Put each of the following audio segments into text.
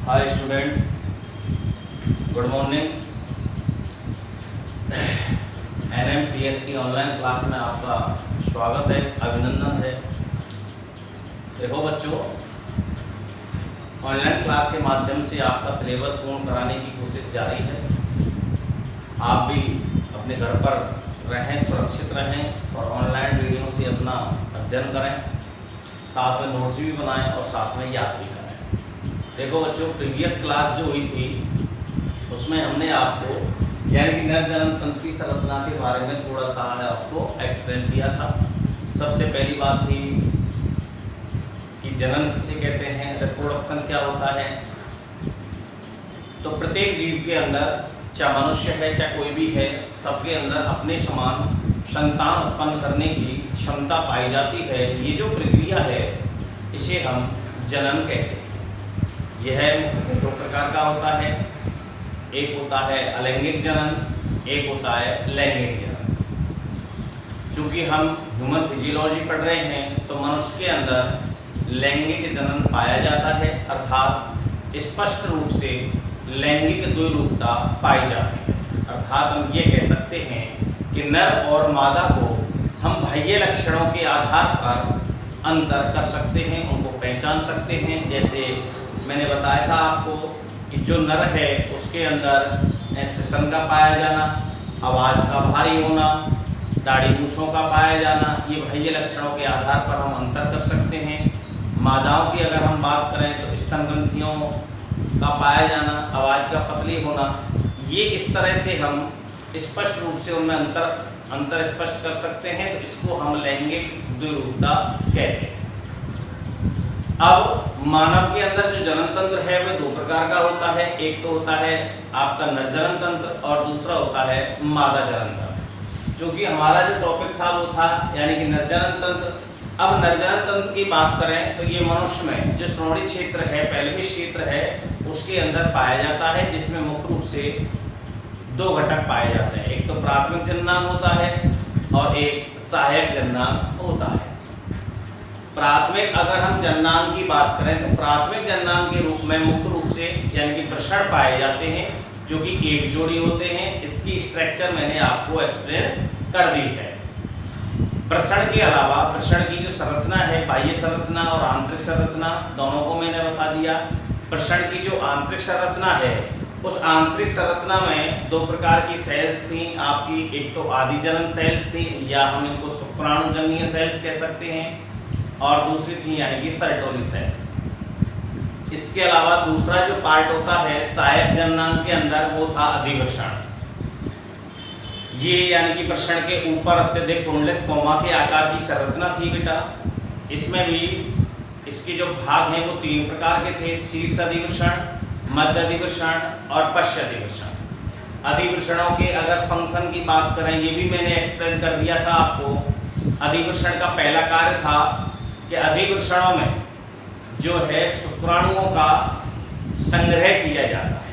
Hi student, good morning. NMTS की online class में आपका स्वागत है, अभिनंदन है। देखो बच्चों, ऑनलाइन क्लास के माध्यम से आपका सिलेबस पूर्ण कराने की कोशिश जारी है। आप भी अपने घर पर रहें, सुरक्षित रहें और ऑनलाइन वीडियो से अपना अध्ययन करें, साथ में नोट्स भी बनाएं और साथ में याद भी करें। देखो बच्चों, प्रीवियस क्लास जो हुई थी उसमें हमने आपको यानी कि नर जनन तंत्र की संरचना के बारे में थोड़ा सा आपको एक्सप्लेन किया था। सबसे पहली बात थी कि जनन किसे कहते हैं, रिप्रोडक्शन क्या होता है। तो प्रत्येक जीव के अंदर, चाहे मनुष्य है चाहे कोई भी है, सबके अंदर अपने समान संतान उत्पन्न करने की क्षमता पाई जाती है। ये जो प्रक्रिया है इसे हम जनन कहते हैं। यह मुख्यतः दो प्रकार का होता है, एक होता है अलैंगिक जनन, एक होता है लैंगिक जनन। चूँकि हम ह्यूमन फिजियोलॉजी पढ़ रहे हैं तो मनुष्य के अंदर लैंगिक जनन पाया जाता है, अर्थात स्पष्ट रूप से लैंगिक द्विरूपता पाई जाती है। अर्थात हम ये कह सकते हैं कि नर और मादा को हम बाह्य लक्षणों के आधार पर अंतर कर सकते हैं, उनको पहचान सकते हैं। जैसे मैंने बताया था आपको कि जो नर है उसके अंदर सेसन का पाया जाना, आवाज़ का भारी होना, दाढ़ी मूँछों का पाया जाना, ये बाह्य लक्षणों के आधार पर हम अंतर कर सकते हैं। मादाओं की अगर हम बात करें तो स्तन ग्रंथियों का पाया जाना, आवाज़ का पतली होना, ये इस तरह से हम स्पष्ट रूप से उनमें अंतर स्पष्ट कर सकते हैं। तो इसको हम लैंगिक द्विरूपता कहते हैं। अब मानव के अंदर जो जनन तंत्र है वह दो प्रकार का होता है। एक तो होता है आपका नर जनन तंत्र और दूसरा होता है मादा जनन तंत्र। क्योंकि हमारा जो टॉपिक था वो था यानी कि नर जनन तंत्र। अब नर जनन तंत्र की बात करें तो ये मनुष्य में जो श्रोणि क्षेत्र है, पैल्विक क्षेत्र है, उसके अंदर पाया जाता है, जिसमें मुख्य रूप से दो घटक पाए जाते हैं। एक तो प्राथमिक जननांग होता है और एक सहायक जननांग होता है। प्राथमिक अगर हम जननांग की बात करें तो प्राथमिक जननांग के रूप में मुख्य रूप से यानी कि वृषण पाए जाते हैं, जो कि एक जोड़ी होते हैं। इसकी स्ट्रक्चर मैंने आपको एक्सप्लेन कर दी है। वृषण के अलावा वृषण की जो संरचना है, बाह्य संरचना और आंतरिक संरचना, दोनों को मैंने बता दिया। वृषण की जो आंतरिक संरचना है, उस आंतरिक संरचना में दो प्रकार की सेल्स थी आपकी। एक तो आदिजनन सेल्स थी या हम इनको शुक्राणुजन्य सेल्स कह सकते हैं, और दूसरी थी यानी कि सर्टोली सेल्स। इसके अलावा दूसरा जो पार्ट होता है सहायक जननांग के अंदर, वो था अधिवृषण। ये यानी कि वृषण के ऊपर अत्यधिक कुंडलित कोमा के आकार की संरचना थी बेटा। इसमें भी इसके जो भाग हैं वो तीन प्रकार के थे, शीर्ष अधिवृषण, मध्य अधिवृषण और पश्च अधिवृषण। अधिवृषणों के अगर फंक्शन की बात करें, ये भी मैंने एक्सप्लेन कर दिया था आपको। अधिवृषण का पहला कार्य था कि अधिवृषणों में जो है शुक्राणुओं का संग्रह किया जाता है।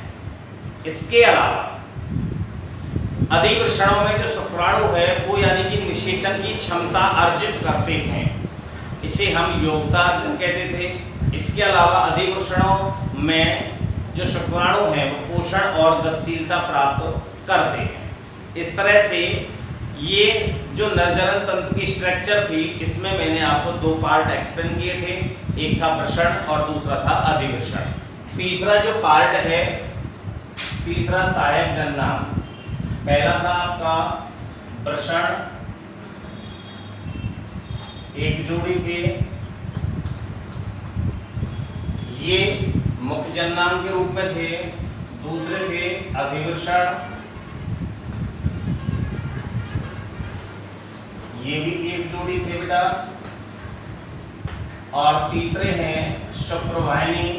इसके अलावा अधिवृषणों में जो शुक्राणु है वो यानी कि निषेचन की क्षमता अर्जित करते हैं, इसे हम योग्यतार्जन कहते थे। इसके अलावा अधिवृषणों में जो शुक्राणु हैं वो पोषण और गतिशीलता प्राप्त करते हैं। इस तरह से ये जो नर जनन तंत्र की स्ट्रक्चर थी, इसमें मैंने आपको दो पार्ट एक्सप्लेन किए थे। एक था वृषण और दूसरा था अधिवृषण। तीसरा जो पार्ट है, तीसरा सहायक जननांग। पहला था आपका वृषण, एक जोड़ी थे, ये मुख्य जननांग के रूप में थे। दूसरे थे अधिवृषण, ये भी एक जोड़ी थे बेटा। और तीसरे हैं शुक्रवाहिनी,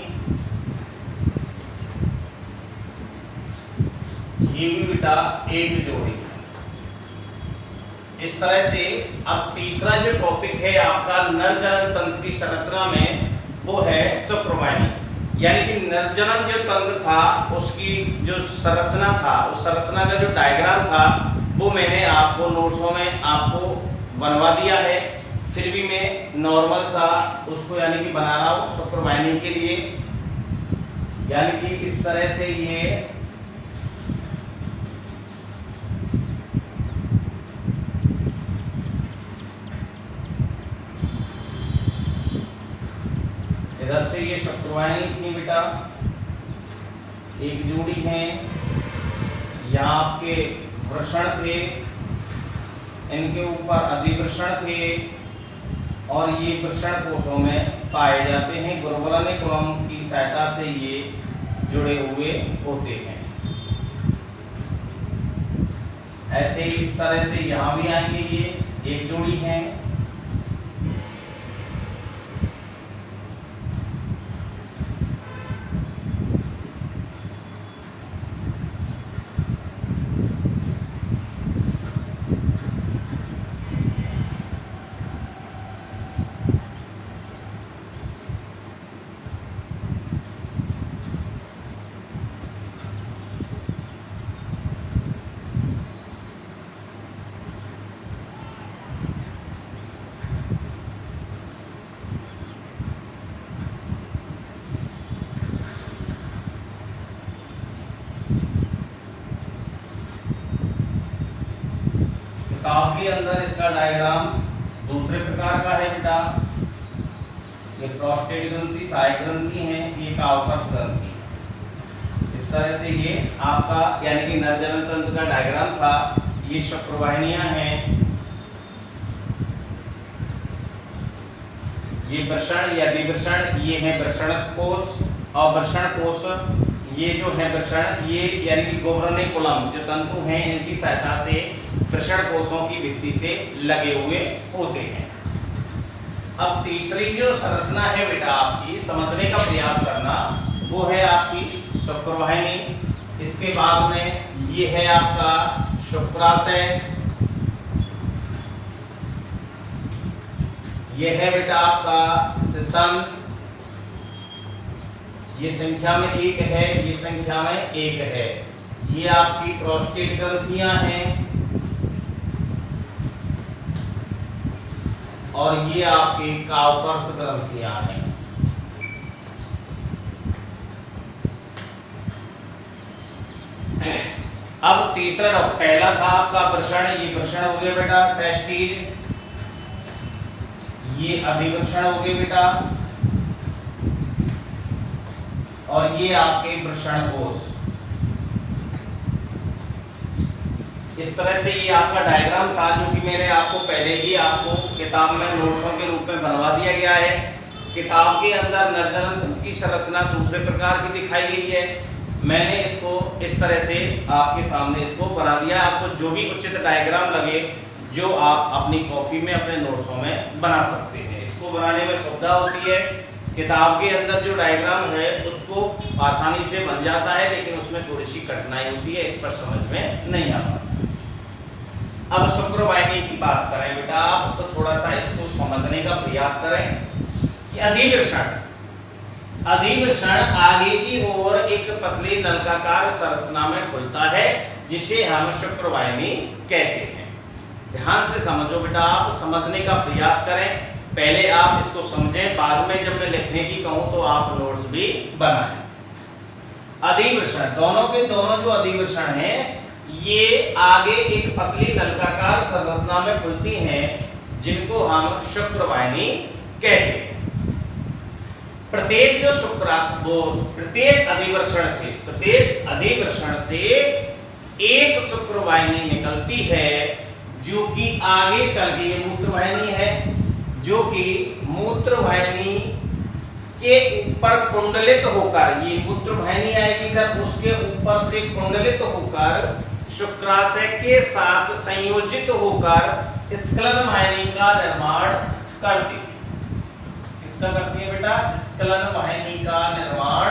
ये भी बेटा एक जोड़ी। इस तरह से अब तीसरा जो टॉपिक है आपका नर जनन तंत्र की संरचना में, वो है शुक्रवाहिनी। यानी कि नर जनन जो तंत्र था उसकी जो संरचना था, उस संरचना का जो डायग्राम था वो मैंने आपको नोट्सों में आपको बनवा दिया है। फिर भी मैं नॉर्मल सा उसको यानी कि बना रहा हूँ शुक्रवाहिनी के लिए। यानी कि इस तरह से ये इधर से ये शुक्रवाहिनी थी बेटा, एक जोड़ी है, यहाँ आपके वृषण थे, इनके ऊपर अधिवृषण थे और ये वृषण कोशों में पाए जाते हैं। गुरुबलनिकुलम की सहायता से ये जुड़े हुए होते हैं। ऐसे इस तरह से यहाँ भी आएंगे, ये एक जोड़ी है। किताब के अंदर इसका डायग्राम दूसरे प्रकार का है बेटा। ये प्रोस्टेट ग्रंथि, सहायक ग्रंथि है, ये कावकर्ष ग्रंथि। इस तरह से ये आपका यानी कि नर जनन तंत्र का डायग्राम था। ये शुक्रवाहिनियां हैं, ये वृषण या अधिवृषण, ये है वृषण कोश और वृषण कोश ये जो है वृषण, ये यानी कि गुरुबलनिकुलम जो तंतु हैं इनकी सहायता से वृषण कोशों की भित्ति से लगे हुए होते हैं। अब तीसरी जो संरचना है बेटा आपकी समझने का प्रयास करना, वो है आपकी शुक्रवाहिनी। इसके बाद में ये है आपका शुक्राशय, ये है बेटा आपका सिसन, ये संख्या में एक है, ये संख्या में एक है। ये आपकी प्रोस्टेट ग्रंथियां हैं और ये आपकी कावकर्ष ग्रंथियां हैं। अब तीसरा पहला था आपका वृषण, ये वृषण हो गया बेटा टेस्टिज, ये अधिवृषण हो गए बेटा और ये आपके वृषण कोश। इस तरह से ये आपका डायग्राम था जो कि मैंने आपको पहले ही आपको किताब में नोट्सों के रूप में बनवा दिया गया है। किताब के अंदर नर जनन तंत्र की संरचना दूसरे प्रकार की दिखाई गई है। मैंने इसको इस तरह से आपके सामने इसको बना दिया। आपको जो भी उचित डायग्राम लगे जो आप अपनी कॉपी में अपने नोट्सों में बना सकते हैं। इसको बनाने में सुविधा होती है। किताब के अंदर जो डायग्राम है उसको आसानी से बन जाता है, लेकिन उसमें थोड़ी सी कठिनाई होती है, इस पर समझ में नहीं आता। अब शुक्रवाहिनी की बात करें बेटा आप, तो थोड़ा सा इसको समझने का प्रयास करें कि अधिवृषण आगे की ओर एक पतली नलिकाकार संरचना में खुलता है जिसे हम शुक्रवाहिनी कहते हैं। ध्यान से समझो बेटा, आप समझने का प्रयास करें। पहले आप इसको समझें, बाद में जब मैं लिखने की कहूं तो आप नोट्स भी बनाएं। अधिवृषण, दोनों के दोनों जो अधिवृषण हैं ये आगे एक पतली नलिकाकार संरचना में खुलती हैं जिनको हम शुक्रवाहिनी कहते हैं। प्रत्येक जो प्रत्येक अधिवृषण से एक शुक्रवाहिनी निकलती है जो कि आगे चल के ये मूत्रवाहिनी है, जो कि मूत्रवाहिनी के ऊपर कुंडलित होकर, ये मूत्रवाहिनी आएगी जब उसके ऊपर से कुंडलित होकर शुक्राशय के साथ संयोजित होकर स्खलन वाहिनी का निर्माण करती है। किसका करती है बेटा? स्खलन वाहिनी का निर्माण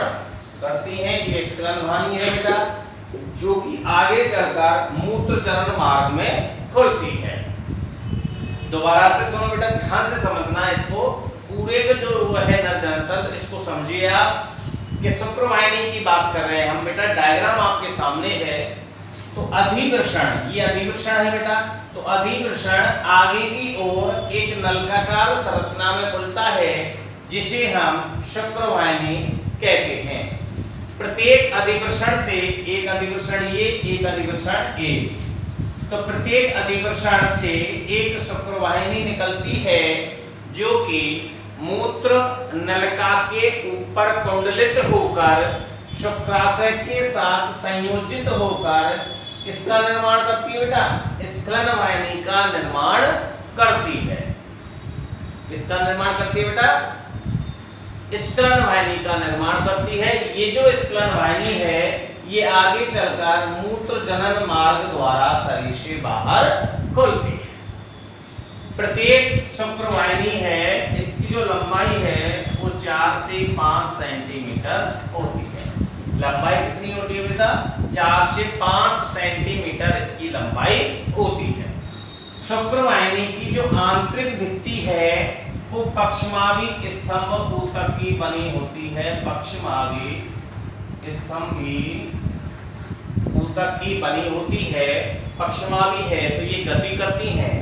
करती है। ये स्खलन वाहिनी है बेटा जो कि आगे चलकर मूत्र जनन मार्ग में खुलती है। दोबारा से सुनो बेटा, ध्यान से समझना इसको, पूरे का जो है नर जनन तंत्र, इसको समझिए आप कि शुक्रवाहिनी की बात कर रहे हैं हम बेटा। डायग्राम आपके सामने है। तो अधिवृषण, ये अधिवृषण है बेटा। तो अधिवृषण आगे की ओर एक नलिकाकार संरचना में खुलता है जिसे हम शुक्रवाहिनी कहते हैं। प्रत्येक अधिवृषण से एक अधिवृषण ये, एक अधिवृषण ये, तो प्रत्येक अधिवृषण से एक शुक्रवाहिनी निकलती है जो कि मूत्र नलिका के ऊपर कुंडलित होकर शुक्राशय के साथ संयोजित होकर किसका निर्माण करती है बेटा? स्खलन वाहिनी का निर्माण करती है। किसका निर्माण करती है बेटा? स्खलन वाहिनी का निर्माण करती है। ये जो स्खलन वाहिनी है ये आगे चलकर मूत्र जनन मार्ग द्वारा शरीर से बाहर खुलती है। प्रत्येक शुक्रवाहिनी है, इसकी जो लंबाई है वो 4 से 5 सेंटीमीटर होती है। लंबाई कितनी होती है बेटा? 4 से 5 सेंटीमीटर इसकी लंबाई होती है। शुक्रवाहिनी की जो आंतरिक भित्ति है वो पक्षमावी स्तंभ ऊतक की बनी होती है। पक्षमावी स्तंभी ऊतक की बनी होती है। पक्षमावी है तो ये गति करती हैं।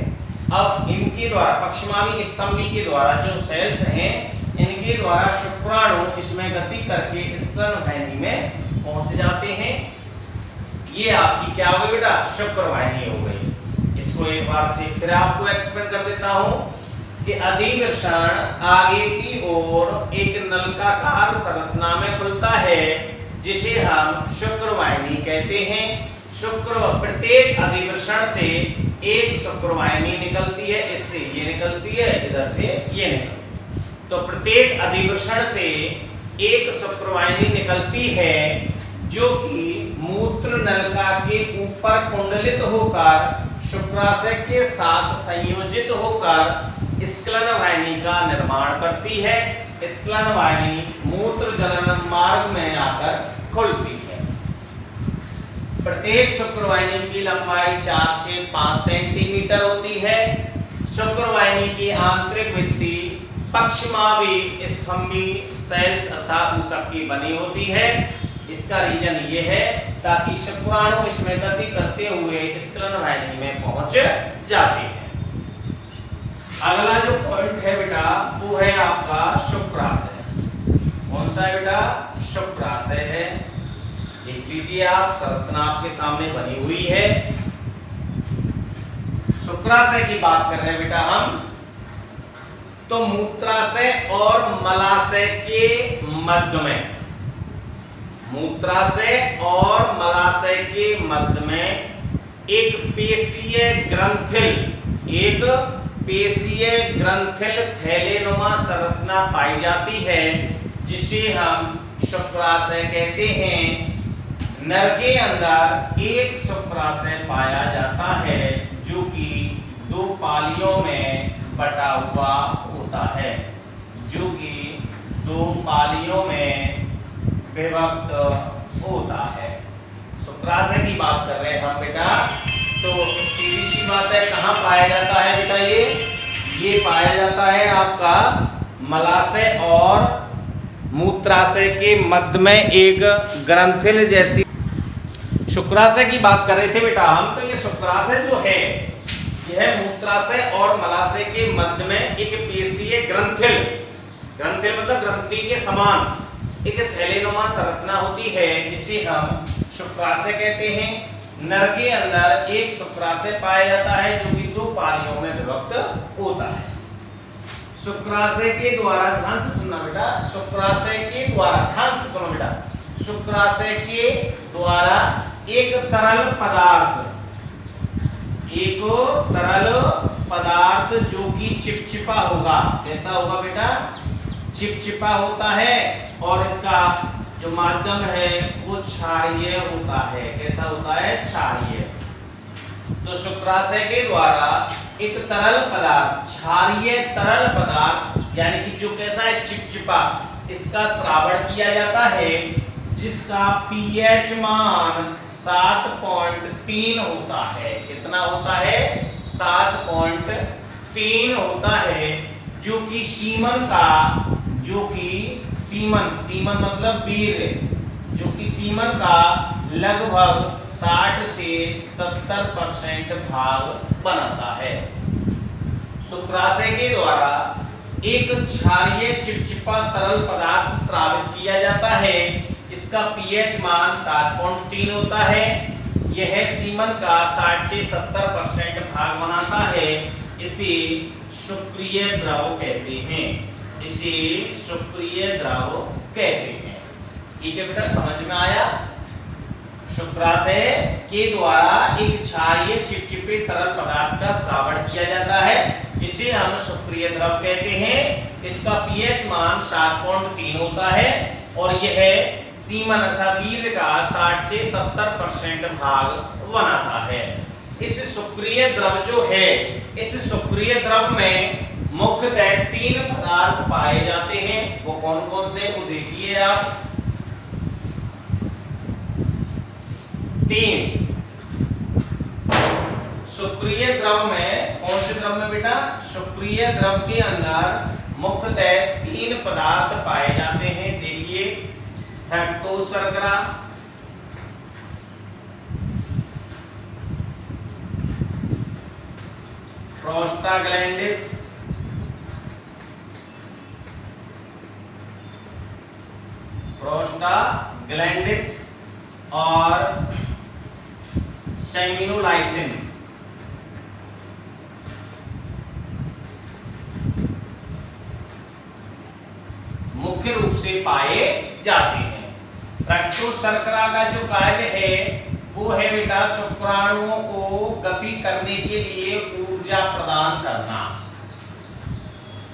अब इनके द्वारा पक्षमावी स्तंभी के द्वारा जो सेल्स हैं इनके द्वारा शुक्राणु इसमें गति करके स्खलन वाहिनी में पहुंच जाते हैं। ये आपकी क्या हो गई बेटा? शुक्रवाहिनी हो गई। इसको एक बार से फिर आपको एक्सप्लेन कर देता हूं कि अधिवृषण आगे की ओर एक नलिकाकार संरचना में खुलता है जिसे हम शुक्रवाहिनी कहते हैं। प्रत्येक अधिवृषण से एक शुक्रवाहिनी निकलती है। इससे ये निकलती है, इधर से ये निकलती है। तो प्रत्येक अधिवृषण से एक शुक्रवाहिनी निकलती है जो कि मूत्र नलिका के ऊपर कुंडलित होकर शुक्राशय के साथ संयोजित होकर स्खलन वाहिनी का निर्माण करती है। स्खलन वाहिनी मूत्र जनन मार्ग में आकर खुलती है। प्रत्येक शुक्रवाहिनी की लंबाई 4 से 5 सेंटीमीटर होती है। शुक्रवाहिनी की आंतरिक भित्ति पक्षमावी स्तंभी सेल्स अर्थात ऊतक की बनी होती है। इसका रीजन ये है ताकि शुक्राणु इसमें गति करते हुए स्खलन वाहिनी में पहुंच जाते हैं। अगला जो पॉइंट है बेटा वो है आपका शुक्राशय। कौन सा है बेटा? शुक्राशय है। देख लीजिए आप, संरचना आपके सामने बनी हुई है। शुक्राशय की बात कर रहे हैं बेटा हम, तो मूत्राशय और मलाशय के मध्य में, मूत्राशय और मलाशय के मध्य में एक पेशीय ग्रंथिल थैलेनुमा संरचना पाई जाती है जिसे हम शुक्राशय कहते हैं। नर के अंदर एक शुक्राशय पाया जाता है जो कि 2 पालियों में बटा हुआ होता है, जो कि 2 पालियों में विभक्त होता है। शुक्राशय की बात कर रहे हैं हम बेटा, तो सीधी सी बात है कहाँ पाया जाता है बेटा? ये पाया जाता है आपका मलाशय और मूत्राशय के मध्य में एक ग्रंथिल जैसी। शुक्राशय की बात कर रहे थे बेटा हम, तो ये शुक्राशय जो है यह मूत्राशय और मलाशय के मध्य में एक पेशीय ग्रंथिल मतलब ग्रंथि के समान एक थैलेनुमा संरचना होती है जिसे हम शुक्राशय कहते हैं। नर के अंदर एक शुक्राशय पाया जाता है जो कि 2 पालियों में विभक्त होता है। शुक्राशय के द्वारा, ध्यान से सुनना बेटा, शुक्राशय के द्वारा, ध्यान से सुनो बेटा, शुक्राशय के द्वारा एक तरल पदार्थ जो कि चिपचिपा होगा। कैसा होगा बेटा? चिपचिपा होता है और इसका जो माध्यम है वो क्षारीय होता है। कैसा होता है? क्षारीय। तो शुक्राशय के द्वारा एक तरल पदार्थ, क्षारीय तरल पदार्थ यानी कि जो कैसा है? चिपचिपा, इसका श्रावण किया जाता है जिसका पीएच मान 7.3 होता है। कितना होता है? 7.3 होता है, जो कि सीमन मतलब वीर्य, जो कि सीमन का लगभग 60 से 70% भाग बनाता है। शुक्राशय के द्वारा एक क्षारीय चिपचिपा तरल पदार्थ स्रावित किया जाता है इसका पीएच मान 7.3 होता है। यह सीमन का 60 से 70% भाग बनाता है। इसे शुक्रिय द्रव कहते हैं। इसे शुक्रिय द्रव कहते हैं। ठीक है बेटा, समझ में आया? शुक्राशय के द्वारा एक क्षारीय चिपचिपे तरल पदार्थ का श्रावण किया जाता है, जिसे हम शुक्रिय द्रव कहते हैं। इसका पीएच मान 7.3 होता है और यह सीमन अर्थात वीर्य का 60 से 70% भाग बनाता है। इस शुक्रिय द्रव जो है, इस शुक्रिय द्रव में मुख्यतः 3 पदार्थ पाए जाते हैं। वो कौन कौन से, वो देखिए आप। 3 शुक्रिय द्रव में, कौन से द्रव में बेटा? शुक्रिय द्रव के अंदर मुख्यतः 3 पदार्थ पाए जाते हैं। देखिए, फ्रक्टोज शर्करा, प्रोस्टाग्लैंडिस, और सेमिनोलाइसिन। मुख्य रूप से पाए जाते हैं। फ्रक्टोज शर्करा का जो कार्य है वो है बेटा शुक्राणुओं को गति करने के लिए ऊर्जा प्रदान करना।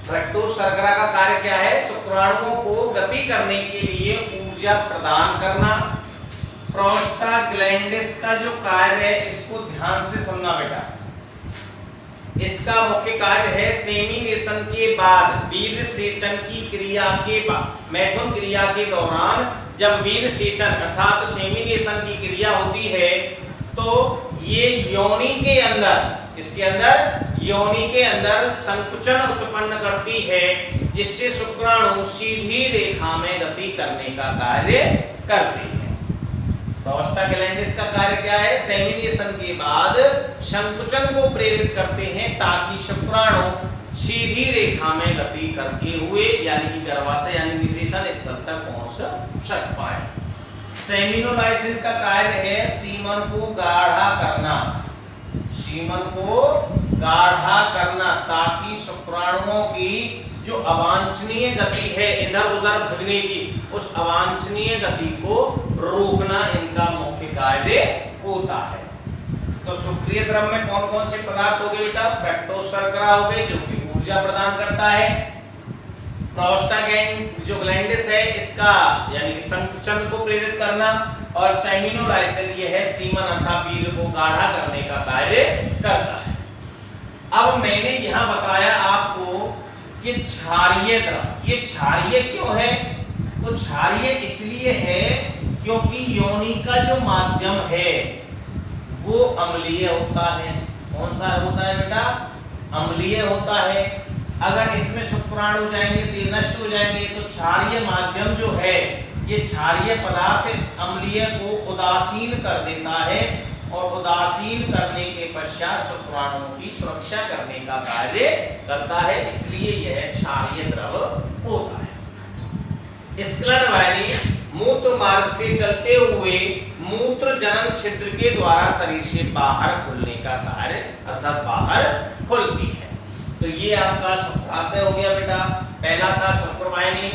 फ्रक्टोज शर्करा का कार्य क्या है? शुक्राणुओं को गति करने के लिए ऊर्जा प्रदान करना। प्रोस्टाग्लैंडिस का जो कार्य है, इसको ध्यान से सुनना बेटा। इसका मुख्य कार्य है सेमिनेशन के बाद, वीर्य सेचन की क्रिया के बाद, मैथुन क्रिया के दौरान जब वीर्य सेचन अर्थात सेमिनेशन की क्रिया होती है तो ये योनि के अंदर, इसके अंदर योनि के अंदर संकुचन उत्पन्न करती है, जिससे शुक्राणु सीधी रेखा में गति करने का कार्य करते हैं। प्रोस्टाग्लैंडिस का कार्य क्या है? सेमिनेशन के बाद संकुचन को प्रेरित करते हैं ताकि शुक्राणु सीधी रेखा में गति करते हुए यानी कि गर्भाशय यानी निषेचन स्थल तक पहुंच सक पाए। सेमिनोलाइसिन का कार्य है सीमन को गाढ़ा करना, सीमन को गाढ़ा करना ताकि शुक्राणुओं की जो अवांछनीय गति है इधर उधर भगने की, उस अवांछनीय गति को रोकना इनका मुख्य कार्य होता है। तो शुक्रिय द्रव में कौन कौन से पदार्थ हो गए बेटा? फ्रक्टोज शर्करा हो गए जो कि ऊर्जा प्रदान करता है। प्रोस्टाग्लैंडिस है, इसका यानी कि संकुचन को प्रेरित करना, और सेमिनोलाइसिन ये है सीमन अर्थात वीर्य को गाढ़ा करने का कार्य करता है। अब मैंने यहाँ बताया आपको कि क्षारीय द्रव, ये क्षारीय क्यों है? तो क्षारीय इसलिए है क्योंकि योनि का जो माध्यम है वो अम्लीय होता है। कौन सा होता है बेटा? अम्लीय होता है। अगर इसमें शुक्राणु जाएंगे तो ये नष्ट हो जाएंगे। तो क्षारीय माध्यम जो है, ये क्षारीय पदार्थ इस अम्लीय को उदासीन कर देता है और उदासीन करने के पश्चात शुक्राणुओं की सुरक्षा करने का कार्य करता है, इसलिए यह क्षारीय द्रव होता है। स्खलन वाहिनी मूत्र मार्ग से चलते हुए मूत्र जनन छिद्र के द्वारा शरीर से बाहर खुलने का कार्य अर्थात बाहर खुलती है। तो ये आपका शुक्राशय हो गया बेटा। पहला था शुक्रवाहिनी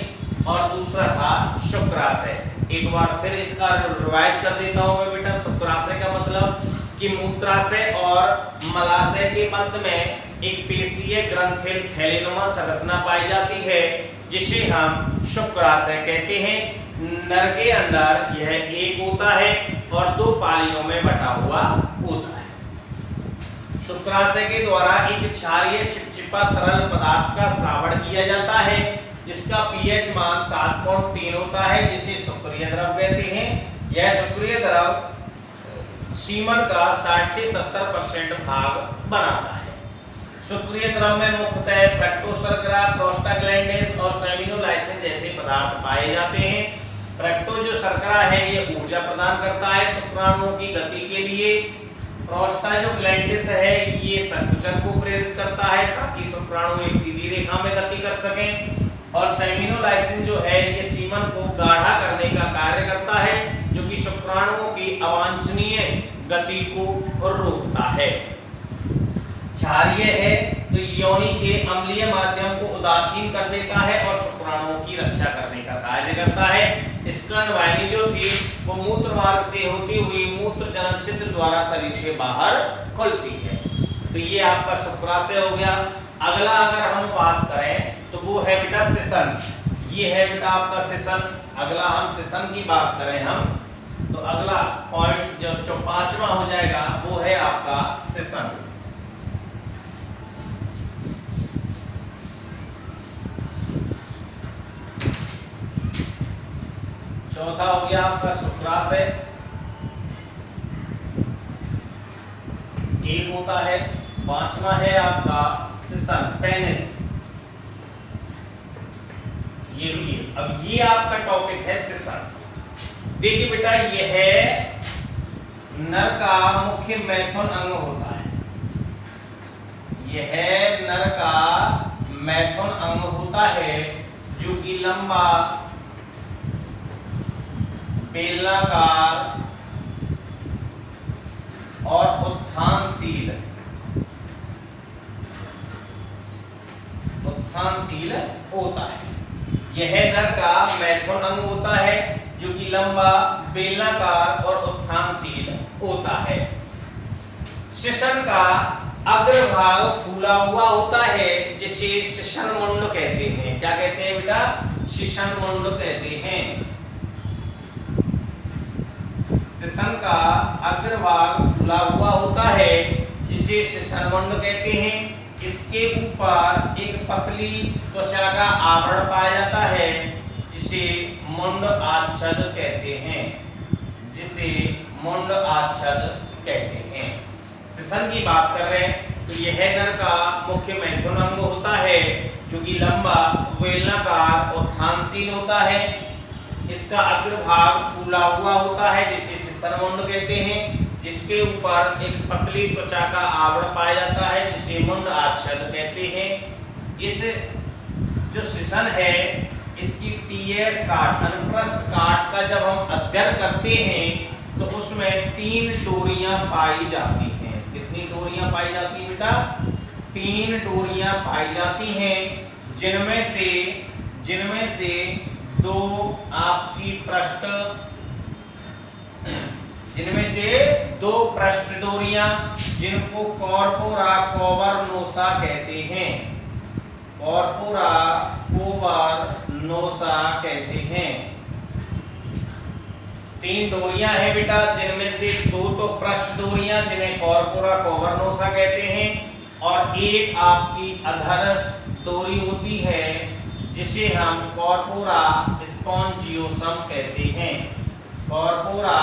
और दूसरा था शुक्राशय। एक बार फिर इसका रिवाइज कर देता हूं मैं बेटा। शुक्राशय का मतलब कि मूत्राशय और मलाशय के मध्य में एक पेशीय ग्रंथिल थैलीनुमा संरचना पाई जाती है, जिसे हम शुक्राशय कहते हैं। नर के अंदर यह एक होता है और 2 पालियों में बटा हुआ होता है। शुक्राशय के द्वारा एक क्षारीय चिपचिपा तरल पदार्थ का श्रावण किया जाता है, जिसका पीएच मान 7.3 होता है, जिसे शुक्रिय द्रव कहते हैं। यह शुक्रिय द्रव सीमन का 60 से 70% भाग बनाता है। शुक्रिय द्रव में मुख्यतः फ्रक्टोज शर्करा, प्रोस्टाग्लैंडिस और सेमिनोलाइसिन जैसे पदार्थ पाए जाते हैं। फ्रक्टोज जो शर्करा है ये ऊर्जा प्रदान करता है शुक्राणुओं की गति के लिए। प्रोस्टाग्लैंडिस है ये संकुचन को प्रेरित करता है ताकि शुक्राणु एक सीधी रेखा में गति कर सकें। और सेमिनोलाइसिन जो है ये सीमन को गाढ़ा करने का कार्य करता है, जो कि शुक्राणुओं की अवांछनीय गति को रोकता है। क्षारीय है तो योनि के अम्लीय माध्यम को उदासीन कर देता है और शुक्राणुओं की रक्षा करने का कार्य करता है। स्कंद वाहिनी जो थी वो मूत्र मार्ग से होती हुई मूत्र जनन छिद्र द्वारा शरीर से बाहर खुलती है। तो ये आपका शुक्राशय हो गया। अगला अगर हम बात करें तो वो है बेटा सिसन। ये है बेटा आपका सिसन। अगला हम सिसन की बात करें हम तो अगला पॉइंट जो पांचवा हो जाएगा वो है आपका सिसन। चौथा हो गया आपका शुक्राशय, एक होता है। पांचवा है आपका सिसन पेनिस। ये भी अब ये आपका टॉपिक है सिसन। देखिए बेटा ये है नर का मुख्य मैथुन अंग होता है। ये है नर का मैथुन अंग होता है जो कि लंबा बेलनाकार और उत्थानशील होता है। यह नर का मैथुन अंग होता है जो कि लंबा बेलनाकार और उत्थानशील होता है। शिशन का अग्रभाग फूला हुआ होता है जिसे शिशन मुंड कहते हैं। क्या कहते हैं बेटा? शिशन मुंड कहते हैं। शिशन का अग्रभाग फूला हुआ होता है जिसे शिशन मुंड कहते हैं। इसके ऊपर एक पतली त्वचा का आवरण पाया जाता है जिसे मुंड आच्छद कहते हैं। जिसे मुंड आच्छद कहते हैं। शिशन की बात कर रहे हैं तो यह नर का मुख्य मैथुन अंग होता है जो कि लंबा बेलनाकार और उत्थानशील होता है। इसका अग्रभाग फूला हुआ होता है जिसे शिशन मुंड कहते हैं। जिसके ऊपर एक पतली त्वचा का आवरण पाया जाता है जिसे मुंड आच्छद कहते हैं। इस जो शिशन है इसकी टीएस काट अनुप्रस्थ काट का जब हम अध्ययन करते हैं तो उसमें 3 डोरियां पाई जाती हैं। कितनी डोरियां पाई जाती हैं बेटा? 3 डोरियां पाई जाती हैं जिनमें से 2 आपकी पृष्ठ डोरियां जिनको कॉर्पोरा कोवर्नोसा कहते हैं। कॉर्पोरा कोवर्नोसा कहते हैं। 3 डोरियां हैं बेटा जिनमें से 2 तो पृष्ठ डोरियां जिन्हें कॉर्पोरा कोवर्नोसा कहते हैं और एक आपकी अधर डोरी होती है जिसे हम कॉर्पोरा स्पॉन्जियोसम कहते हैं। कॉर्पोरा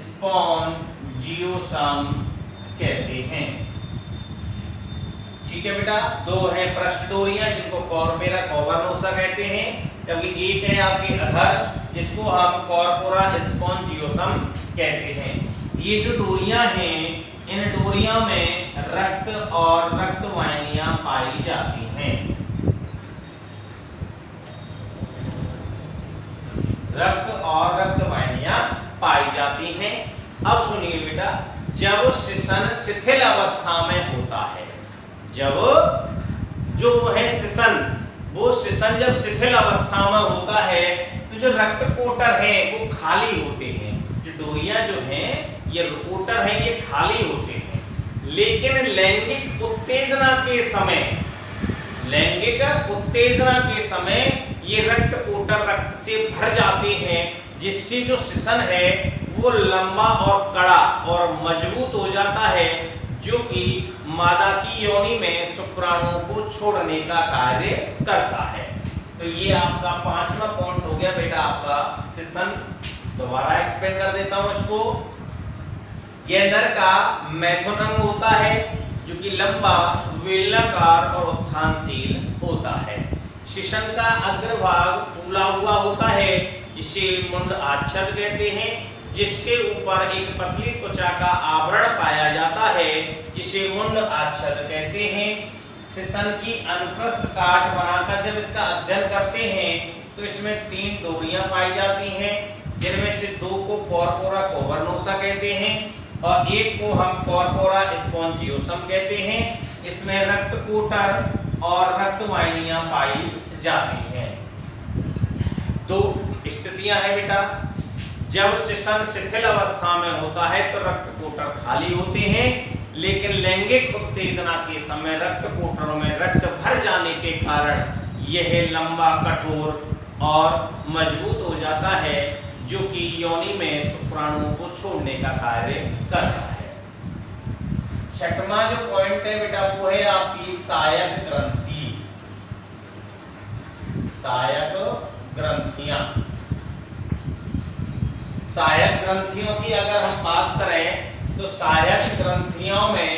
स्पॉन्जियोसम कहते हैं। ठीक है बेटा, 2 है पृष्ठ डोरियां जिनको कॉर्पोरा कोवर्नोसा कहते हैं, जबकि एक है आपकी अधर जिसको हम कॉर्पोरा स्पॉन्जियोसम कहते हैं। ये जो डोरियां हैं इन डोरियां में रक्त और रक्त वाहिनियां पाई जाती हैं। रक्त और रक्त वाहिनियां पाई जाती हैं। अब सुनिए बेटा, जब शिशन शिथिल अवस्था में होता है, जब जो है शिशन वो शिशन जब शिथिल अवस्था में होता है तो जो रक्त कोटर है वो खाली होते हैं। जो डोरियां जो हैं ये कोटर हैं ये खाली होते हैं। लेकिन लैंगिक उत्तेजना के समय ये रक्त कोटर रक्त से भर जाते हैं जिससे जो शिशन है वो लंबा और कड़ा और मजबूत हो जाता है जो कि मादा की योनि में शुक्राणुओं को छोड़ने का कार्य करता है। तो ये आपका 5वां पॉइंट हो गया बेटा आपका शिशन। दोबारा एक्सप्लेन कर देता हूं इसको। यह नर का मैथुन अंग होता है जो कि लंबा बेलनाकार और उत्थानशील होता है। शिशन का अग्रभाग फूला हुआ होता है जिसे मुंड आच्छद कहते हैं। जिसके ऊपर एक पतली त्वचा का आवरण पाया जाता है जिसे मुंड आच्छद कहते हैं। शिशन की अनुप्रस्थ काट बनाकर जब इसका अध्ययन करते हैं तो इसमें 3 डोरियां पाई जाती हैं, जिनमें से 2 को कॉर्पोरा कोवर्नोसा कहते हैं और एक को हम कॉर्पोरा स्पॉन्जियोसम कहते हैं। इसमें रक्तकोटर और रक्तवाहिनियां पाई जाती हैं। 2 स्थितियां हैं बेटा। जब शिशन शिथिल अवस्था में होता है तो रक्तकोटर खाली होते हैं, लेकिन लैंगिक उत्तेजना के समय रक्तकोटरों में रक्त भर जाने के कारण यह लंबा, कठोर और मजबूत हो जाता है, जो कि योनि में शुक्राणुओं को छोड़ने का कार्य करता है। छठवां जो पॉइंट है बेटा वो है आपकी सहायक ग्रंथि। सहायक ग्रंथियां। सहायक ग्रंथियों की अगर हम बात करें तो सहायक ग्रंथियों में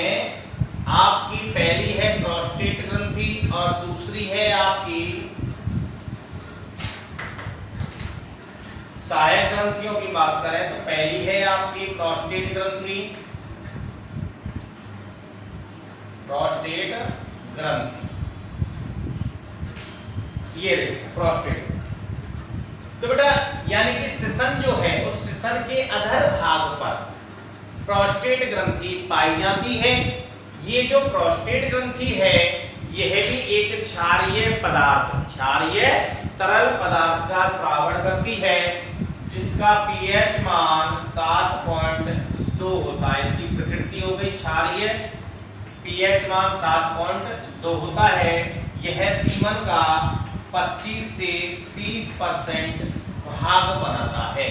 आपकी पहली है प्रोस्टेट ग्रंथि और दूसरी है आपकी सहायक ग्रंथियों की बात करें तो पहली है आपकी प्रोस्टेट ग्रंथि। प्रोस्टेट ग्रंथि ये प्रोस्टेट। तो बेटा यानी कि शिशन जो है उस शिशन के अधर भाग पर प्रोस्टेट ग्रंथि पाई जाती है। ये जो प्रोस्टेट ग्रंथि है यह भी एक क्षारीय पदार्थ, क्षारीय तरल पदार्थ का स्रावण करती है, जिसका पीएच मान 7.2 होता है। इसकी प्रकृति हो गई क्षारीय, पीएच मान 7.2 होता है। यह सीमन का 25 से 30% भाग बनाता है।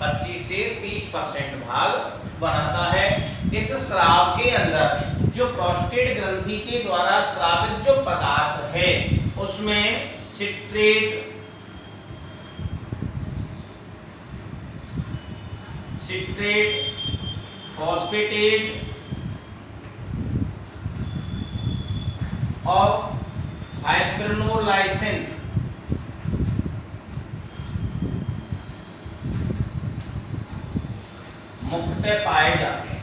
25 से 30% भाग बनाता है। इस स्राव के अंदर जो प्रोस्टेट ग्रंथि के द्वारा स्रावित जो पदार्थ है उसमें सिट्रेट, फॉस्फेटेज और फाइब्रिनोलाइसिन मुख्यतः पाए जाते हैं।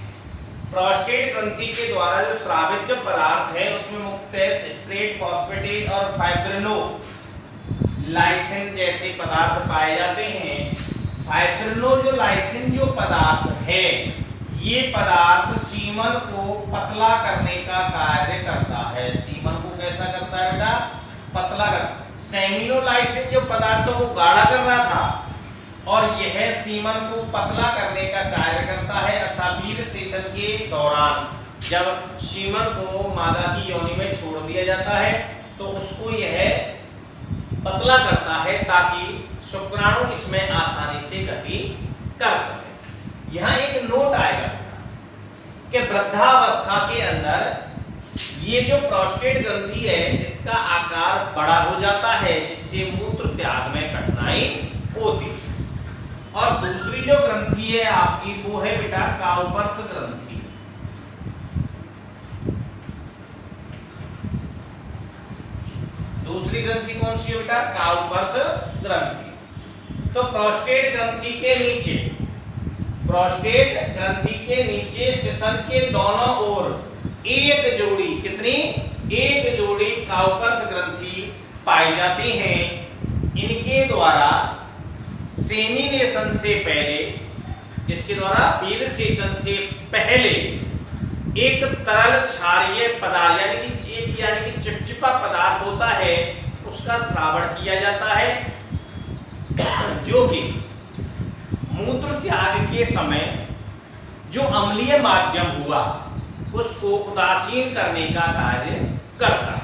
प्रोस्टेट ग्रंथि के द्वारा जो स्रावित जो पदार्थ है उसमें मुख्यतः सिट्रेट, फॉस्फेटेज और फाइब्रिनोलाइसिन जैसे पदार्थ पाए जाते हैं। फाइब्रिनोलाइसिन जो पदार्थ है ये पदार्थ सीमन को पतला करने का कार्य करता है। सीमन को कैसा करता है बेटा? पतला कर। सेमिनोलाइसिन जो पदार्थ वो गाढ़ा कर रहा था और यह सीमन को पतला करने का कार्य करता है, अर्थात वीर्य सेचन के दौरान जब सीमन को मादा की योनि में छोड़ दिया जाता है तो उसको यह पतला करता है ताकि शुक्राणु इसमें आसानी से गति कर सके। यहाँ एक नोट आएगा कि वृद्धावस्था के अंदर ये जो प्रोस्टेट ग्रंथि है इसका आकार बड़ा हो जाता है, जिससे मूत्र त्याग में कठिनाई होती है। और दूसरी जो ग्रंथि है आपकी वो है बेटा काउपर्स ग्रंथि। दूसरी ग्रंथि कौन सी है बेटा? काउपर्स ग्रंथि। तो प्रोस्टेट ग्रंथि के नीचे, प्रोस्टेट ग्रंथि के नीचे शिशन के दोनों ओर एक जोड़ी, कितनी? एक जोड़ी काउपर्स ग्रंथि पाई जाती हैं। इनके द्वारा सेमिनेशन से पहले, इसके द्वारा वीर्य सेचन से पहले एक तरल क्षारीय पदार्थ यानी कि चिपचिपा पदार्थ होता है उसका स्रावण किया जाता है, जो कि मूत्र त्याग के समय जो अम्लीय माध्यम हुआ उसको उदासीन करने का कार्य करता है।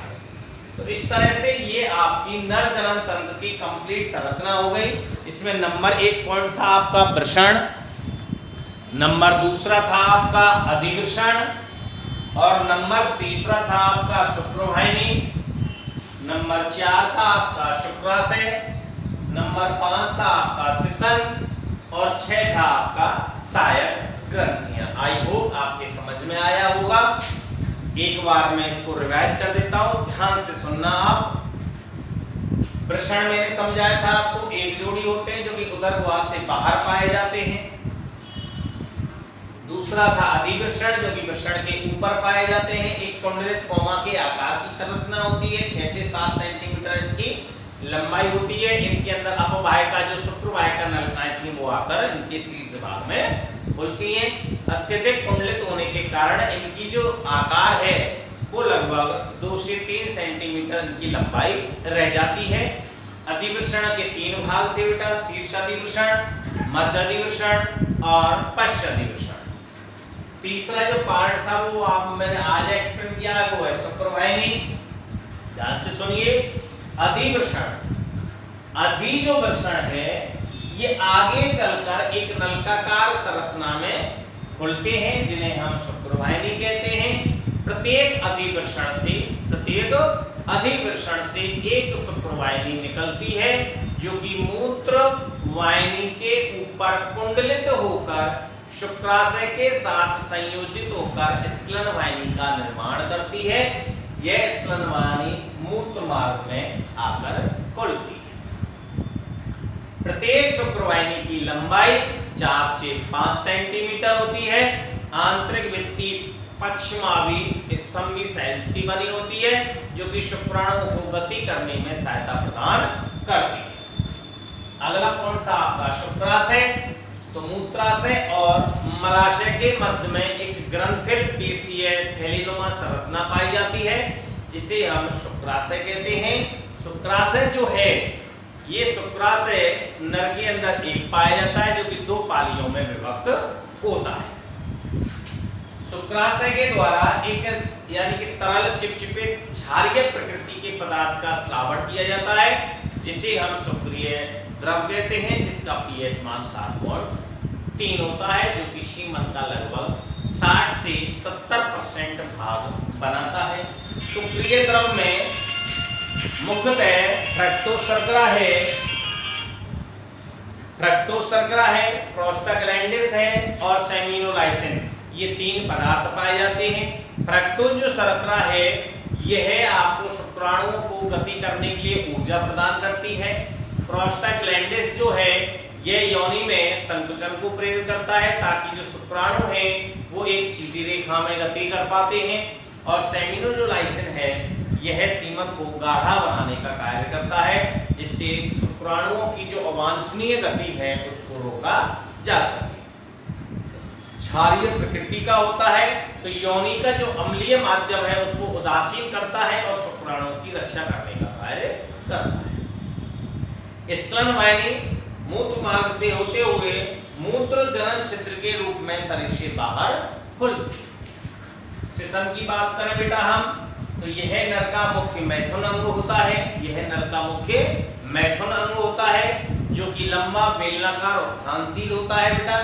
तो इस तरह से ये आपकी नर जनन तंत्र की कंप्लीट संरचना हो गई। इसमें नंबर 1 पॉइंट था आपका वृषण, नंबर 2 था आपका अधिवृषण और नंबर 3 था आपका शुक्रवाहिनी, नंबर 4 था आपका शुक्राशय, नंबर 5 था आपका शिशन और 6 था आपका सहायक ग्रंथियां। आई होप आपके समझ में आया होगा। एक बार मैं इसको रिवाइज कर देता हूं, ध्यान से सुनना आप। वृषण मैंने समझाया था आपको, एक जोड़ी होते हैं जो कि उदरवास से बाहर पाए जाते हैं। दूसरा था अधिवृषण, जो कि वृषण के ऊपर पाए जाते हैं। एक कुंडलित कोमा के आकार की संरचना होती है, 6 से 7 सेंटीमीटर इसकी लंबाई होती है। इनके अंदर अपवाहिका जो शुक्रवाहिका नलिकाएं थी वो आकर इनके शीर्ष भाग में खुलती हैं। अत्यधिक कुंडलित होने के कारण इनकी जो आकार है वो लगभग 2 से 3 सेंटीमीटर इनकी लंबाई रह जाती है। अधिवृषण के 3 भाग थे बेटा, शीर्ष अधिवृषण, मध्य अधिवृषण और पश्च अधिवृषण। तीसरा जो पार्ट था वो मैंने आज एक्सप्लेन किया है, वो है शुक्रवाहिनी। ध्यान से सुनिए, अधिवृषण, अधि जो वृषण है ये आगे चलकर एक नलिकाकार संरचना में खुलते हैं, जिन्हें हम शुक्रवाहिनी कहते हैं। प्रत्येक अधिवृषण से एक शुक्रवाहिनी निकलती है, जो कि मूत्र वाहिनी के ऊपर कुंडलित होकर शुक्राशय के साथ संयोजित होकर स्खलन वाहिनी का निर्माण करती है। यह स्खलन वाहिनी मूत्र मार्ग में आकर खुलती है। प्रत्येक शुक्रवाहिनी की लंबाई 4 से 5 सेंटीमीटर होती है। आंतरिक भित्ति पश्चिमावी स्तंभी सेल्स की बनी होती है, जो कि शुक्राणु को गति करने में सहायता प्रदान करती है। अगला पॉइंट था आपका शुक्राशय। तो मूत्राशय और मलाशय के मध्य में एक ग्रंथिल पेशीय थैलीनुमा संरचना पाई जाती है, जिसे हम शुक्राशय कहते हैं। शुक्राशय जो है ये शुक्राशय नर के अंदर एक पाया जाता है, जो कि 2 पालियों में विभक्त होता है। शुक्राशय के द्वारा एक यानी कि तरल चिपचिपे क्षारीय प्रकृति के पदार्थ का स्रावण किया जाता है, जिसे हम शुक्रिय द्रव कहते हैं, जिसका पीएच मान 7.3 होता है, जो कि सीमन का लगभग 60 से 70% भाग बनाता है। शुक्रिय द्रव में मुख्यतः फ्रक्टोसर्करा है, प्रोस्टाग्लैंडिस है और सेमिनोलाइसिन, ये 3 पदार्थ पाए जाते हैं। फ्रक्टोज जो शर्करा है यह आपको शुक्राणुओं को गति करने के लिए ऊर्जा प्रदान करती है। प्रोस्टाग्लैंडिस जो है यह योनि में संकुचन को प्रेरित करता है, ताकि जो शुक्राणु हैं वो एक सीधी रेखा में गति कर पाते हैं। और सेमिनोलाइसिन है यह सीमन को गाढ़ा बनाने का कार्य करता है, जिससे शुक्राणुओं की जो अवांछनीय गति है उसको रोका जा सके। क्षारीय प्रकृति का होता है, तो योनि का जो अम्लीय माध्यम है उसको उदासीन करता है और शुक्राणुओं की रक्षा करने का कार्य करता है। स्खलन वाहिनी मूत्र मार्ग से होते हुए मूत्र जनन छिद्र के रूप में शरीर से बाहर खुलती है। सिसन की बात करें बेटा हम, तो यह नर का मुख्य मैथुन अंग होता है। यह नर का मुख्य मैथुन अंग होता है, जो कि लंबा बेलनाकार उत्थानशील होता है बेटा।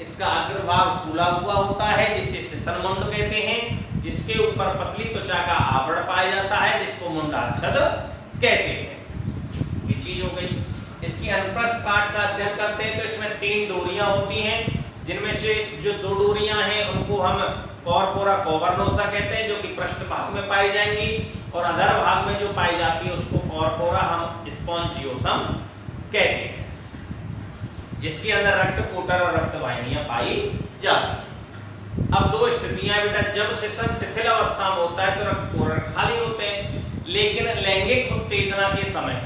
इसका अग्रभाग फूला हुआ होता है, जिसे सिसन मुंड कहते हैं, जिसके ऊपर पतली त्वचा का आवरण पाया जाता है, जिसको मुंडाच्छद कहते हैं। ये चीज हो गई। इसकी अनुप्रस्थ काट का अध्ययन करते हैं तो इसमें 3 डोरियां होती हैं, जिनमें से जो 2 डोरियां हैं उनको हम कॉर्पोरा कोवर्नोसा कहते हैं, जो कि पृष्ठ भाग में पाई जाएंगी, और अधर भाग में जो पाई जाती है उसको कॉर्पोरा हम स्पॉन्जियोसम कहते हैं, जिसके अंदर रक्त कोटर और रक्त वाहिनियां पाई जाती हैं। अब 2 स्थितियां बेटा, जब सिसन शिथिल अवस्था में होता है तो रक्त कोटर खाली होते हैं, लेकिन लैंगिक उत्तेजना के समय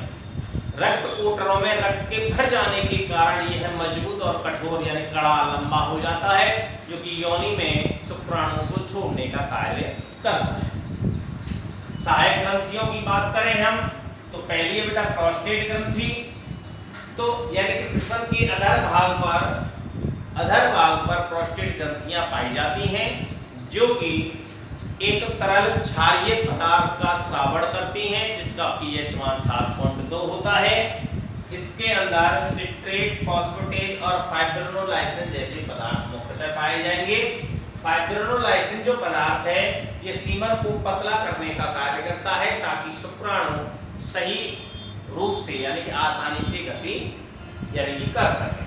रक्त कोटरों में रक्त के भर जाने के कारण यह मजबूत और कठोर यानी कड़ा लंबा हो जाता है, जो कि योनि में शुक्राणुओं को छोड़ने का कार्य करता है। सहायक ग्रंथियों की बात करें हम, तो पहली है बेटा प्रोस्टेट ग्रंथि। तो यानी कि सिसन के अधर भाग पर प्रोस्टेट ग्रंथियां पाई जाती हैं, जो कि एक तरल क्षारीय पदार्थ का स्रावण करती हैं, जिसका पीएच मान 7.2 होता है। इसके अंदर सिट्रेट, फॉस्फेटेज और फाइब्रिनोलाइसिन जैसे पदार्थ मुख्यतः पाए जाएंगे। फाइब्रिनोलाइसिन जो पदार्थ है ये सीमन को पतला करने का कार्य करता है, ताकि शुक्राणु सही रूप से यानी कि आसानी से गति यानी कि कर सके।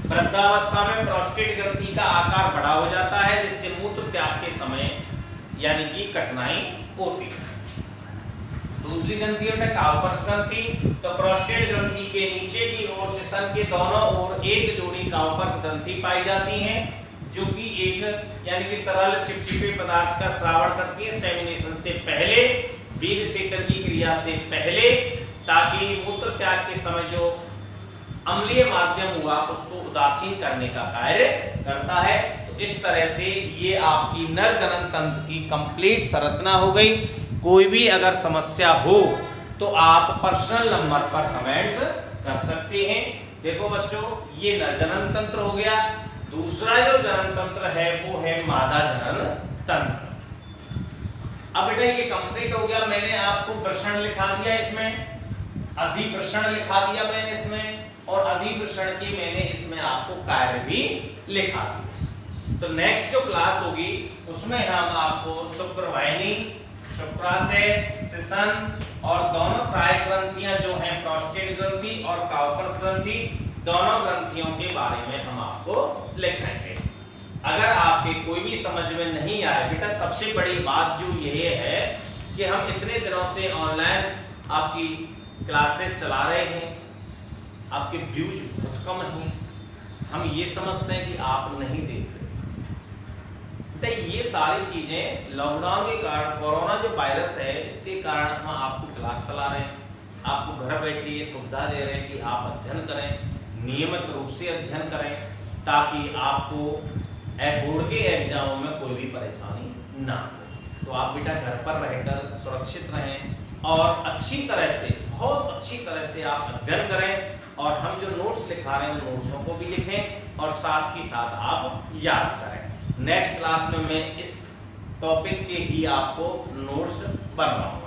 वृद्धावस्था में प्रोस्टेट ग्रंथि का आकार बड़ा हो जाता है, जिससे मूत्र त्याग के समय यानी कि कठिनाई होती है। दूसरी ग्रंथि है काउपर्स ग्रंथि। तो प्रोस्टेट ग्रंथि के नीचे की ओर सिसन के दोनों ओर एक जोड़ी काउपर्स ग्रंथि पाई जाती हैं, जो कि एक यानी कि तरल चिपचिपे पदार्थ का श्रावण करती है सेमिनेशन से पहले, बीज सेचन की क्रिया से पहले, ताकि मूत्र त्याग के समय जो अम्लीय माध्यम हुआ उसको उदासीन करने का कार्य करता है। तो इस तरह से ये आपकी नर जनन तंत्र की कंप्लीट संरचना हो गई। कोई भी अगर समस्या हो तो आप पर्सनल नंबर पर कमेंट्स कर सकते हैं। देखो बच्चों, ये नर जनन तंत्र हो गया। दूसरा जो जनन तंत्र है वो है मादा जनन तंत्र। अब बेटा ये कंप्लीट हो गया। मैंने आपको प्रश्न लिखा दिया, इसमें अधिप्रश्न लिखा दिया मैंने इसमें, और अधिप्रश्न की मैंने इसमें आपको कार्य भी लिखा दिया। तो नेक्स्ट जो क्लास होगी उसमें हम आपको शुक्रवाहिनी, शुक्राशय, शिशन और दोनों सहायक ग्रंथियां जो हैं प्रोस्टेट ग्रंथि और काउपर्स ग्रंथि, दोनों ग्रंथियों के बारे में हम आपको लिखाएंगे। अगर आपके कोई भी समझ में नहीं आए बेटा, सबसे बड़ी बात जो ये है कि हम इतने दिनों से ऑनलाइन आपकी क्लासेस चला रहे हैं, आपके व्यूज बहुत कम हैं, हम ये समझते हैं कि आप नहीं देख रहे। तो ये सारी चीजें लॉकडाउन के कारण, कोरोना जो वायरस है इसके कारण हम आपको क्लास चला रहे हैं, आपको घर बैठे ये सुविधा दे रहे हैं कि आप अध्ययन करें, नियमित रूप से अध्ययन करें, ताकि आपको बोर्ड के एग्जामों में कोई भी परेशानी ना हो। तो आप बेटा घर पर रहकर सुरक्षित रहें और अच्छी तरह से, बहुत अच्छी तरह से आप अध्ययन करें, और हम जो नोट्स लिखा रहे हैं उन नोट्सों को भी लिखें और साथ ही साथ आप याद करें। नेक्स्ट क्लास में मैं इस टॉपिक के ही आपको नोट्स बनवाऊंगा।